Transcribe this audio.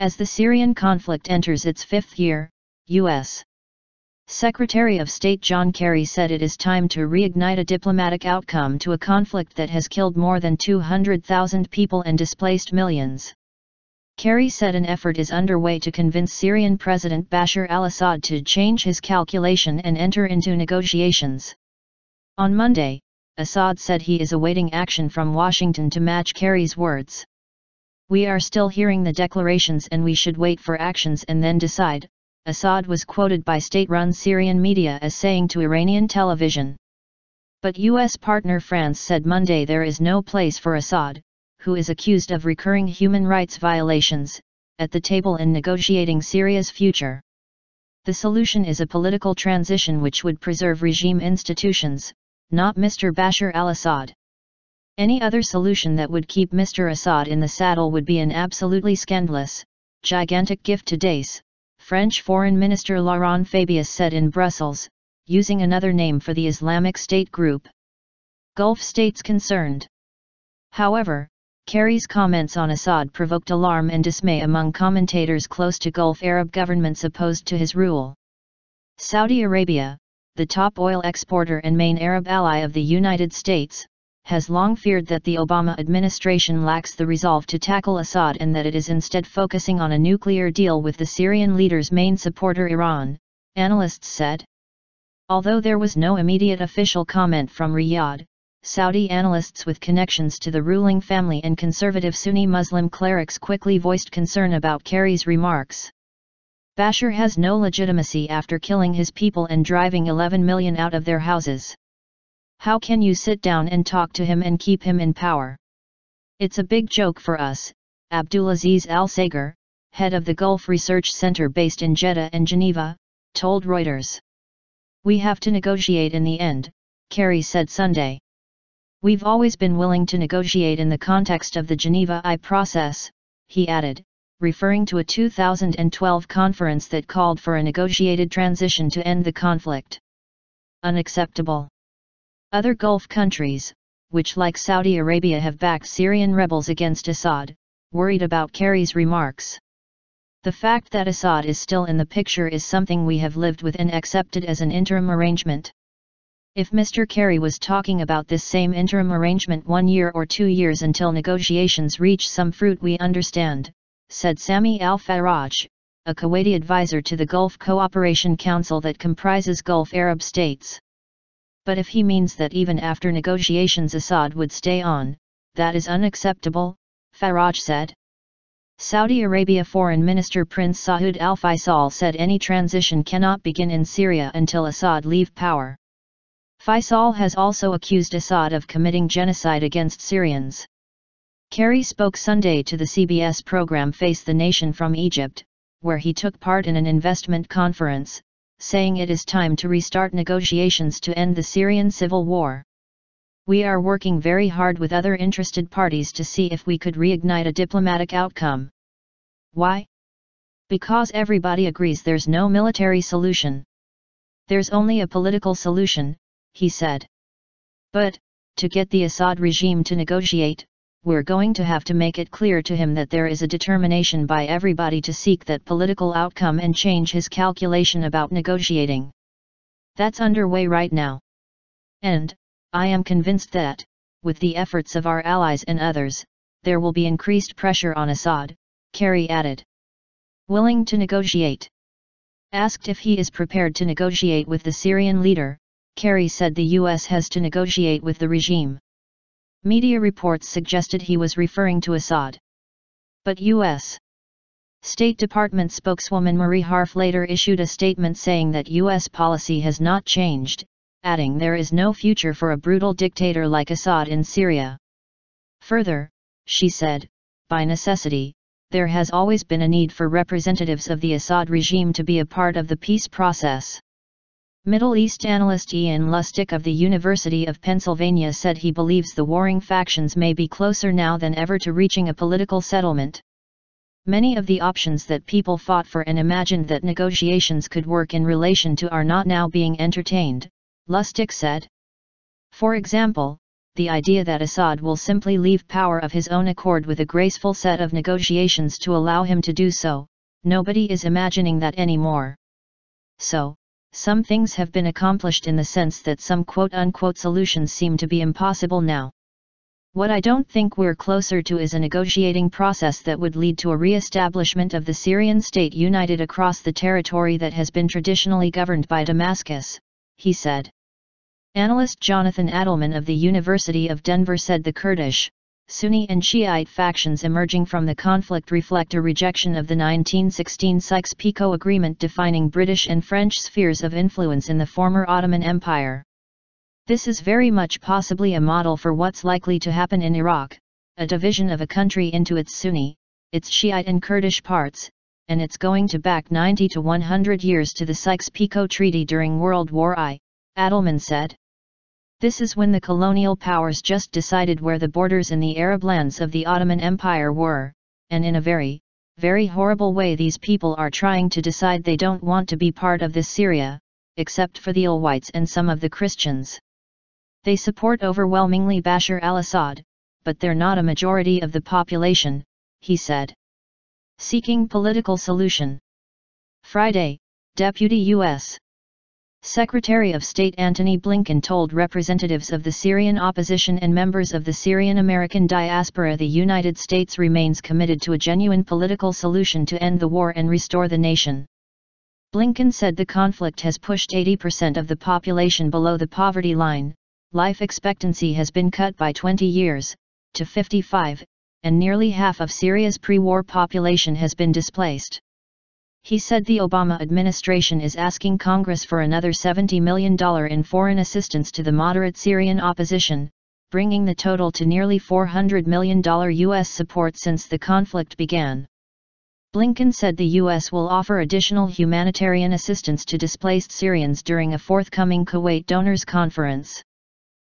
As the Syrian conflict enters its fifth year, U.S. Secretary of State John Kerry said it is time to reignite a diplomatic outcome to a conflict that has killed more than 200,000 people and displaced millions. Kerry said an effort is underway to convince Syrian President Bashar al-Assad to change his calculation and enter into negotiations. On Monday, Assad said he is awaiting action from Washington to match Kerry's words. "We are still hearing the declarations and we should wait for actions and then decide," Assad was quoted by state-run Syrian media as saying to Iranian television. But U.S. partner France said Monday there is no place for Assad, who is accused of recurring human rights violations, at the table in negotiating Syria's future. The solution is a political transition which would preserve regime institutions, not Mr. Bashar al-Assad. Any other solution that would keep Mr. Assad in the saddle would be an absolutely scandalous, gigantic gift to Daesh, French Foreign Minister Laurent Fabius said in Brussels, using another name for the Islamic State group. Gulf states concerned. However, Kerry's comments on Assad provoked alarm and dismay among commentators close to Gulf Arab governments opposed to his rule. Saudi Arabia, the top oil exporter and main Arab ally of the United States, has long feared that the Obama administration lacks the resolve to tackle Assad and that it is instead focusing on a nuclear deal with the Syrian leader's main supporter Iran, analysts said. Although there was no immediate official comment from Riyadh, Saudi analysts with connections to the ruling family and conservative Sunni Muslim clerics quickly voiced concern about Kerry's remarks. Bashar has no legitimacy after killing his people and driving 11 million out of their houses. How can you sit down and talk to him and keep him in power? It's a big joke for us, Abdulaziz Al-Sager, head of the Gulf Research Center based in Jeddah and Geneva, told Reuters. We have to negotiate in the end, Kerry said Sunday. We've always been willing to negotiate in the context of the Geneva I process, he added, referring to a 2012 conference that called for a negotiated transition to end the conflict. Unacceptable. Other Gulf countries, which like Saudi Arabia have backed Syrian rebels against Assad, worried about Kerry's remarks. The fact that Assad is still in the picture is something we have lived with and accepted as an interim arrangement. If Mr. Kerry was talking about this same interim arrangement 1 year or 2 years until negotiations reach some fruit, we understand, said Sami al-Faraj, a Kuwaiti advisor to the Gulf Cooperation Council that comprises Gulf Arab states. But if he means that even after negotiations Assad would stay on, that is unacceptable, Faraj said. Saudi Arabia Foreign Minister Prince Saud al-Faisal said any transition cannot begin in Syria until Assad leave power. Faisal has also accused Assad of committing genocide against Syrians. Kerry spoke Sunday to the CBS program Face the Nation from Egypt, where he took part in an investment conference, saying it is time to restart negotiations to end the Syrian civil war. We are working very hard with other interested parties to see if we could reignite a diplomatic outcome. Why? Because everybody agrees there's no military solution. There's only a political solution, he said. But, to get the Assad regime to negotiate, we're going to have to make it clear to him that there is a determination by everybody to seek that political outcome and change his calculation about negotiating. That's underway right now. And, I am convinced that, with the efforts of our allies and others, there will be increased pressure on Assad, Kerry added. Willing to negotiate. Asked if he is prepared to negotiate with the Syrian leader, Kerry said the U.S. has to negotiate with the regime. Media reports suggested he was referring to Assad. But U.S. State Department spokeswoman Marie Harf later issued a statement saying that U.S. policy has not changed, adding there is no future for a brutal dictator like Assad in Syria. Further, she said, by necessity, there has always been a need for representatives of the Assad regime to be a part of the peace process. Middle East analyst Ian Lustig of the University of Pennsylvania said he believes the warring factions may be closer now than ever to reaching a political settlement. Many of the options that people fought for and imagined that negotiations could work in relation to are not now being entertained, Lustig said. For example, the idea that Assad will simply leave power of his own accord with a graceful set of negotiations to allow him to do so, nobody is imagining that anymore. So, some things have been accomplished in the sense that some quote-unquote solutions seem to be impossible now. What I don't think we're closer to is a negotiating process that would lead to a re-establishment of the Syrian state united across the territory that has been traditionally governed by Damascus, he said. Analyst Jonathan Adelman of the University of Denver said the Kurdish, Sunni and Shiite factions emerging from the conflict reflect a rejection of the 1916 Sykes-Picot Agreement defining British and French spheres of influence in the former Ottoman Empire. This is very much possibly a model for what's likely to happen in Iraq, a division of a country into its Sunni, its Shiite and Kurdish parts, and it's going to back 90 to 100 years to the Sykes-Picot Treaty during World War I, Adelman said. This is when the colonial powers just decided where the borders in the Arab lands of the Ottoman Empire were, and in a very, very horrible way these people are trying to decide they don't want to be part of this Syria, except for the Alawites and some of the Christians. They support overwhelmingly Bashar al-Assad, but they're not a majority of the population, he said. Seeking political solution. Friday, Deputy U.S. Secretary of State Antony Blinken told representatives of the Syrian opposition and members of the Syrian American diaspora the United States remains committed to a genuine political solution to end the war and restore the nation. Blinken said the conflict has pushed 80% of the population below the poverty line, life expectancy has been cut by 20 years, to 55, and nearly half of Syria's pre-war population has been displaced. He said the Obama administration is asking Congress for another $70 million in foreign assistance to the moderate Syrian opposition, bringing the total to nearly $400 million U.S. support since the conflict began. Blinken said the U.S. will offer additional humanitarian assistance to displaced Syrians during a forthcoming Kuwait Donors Conference.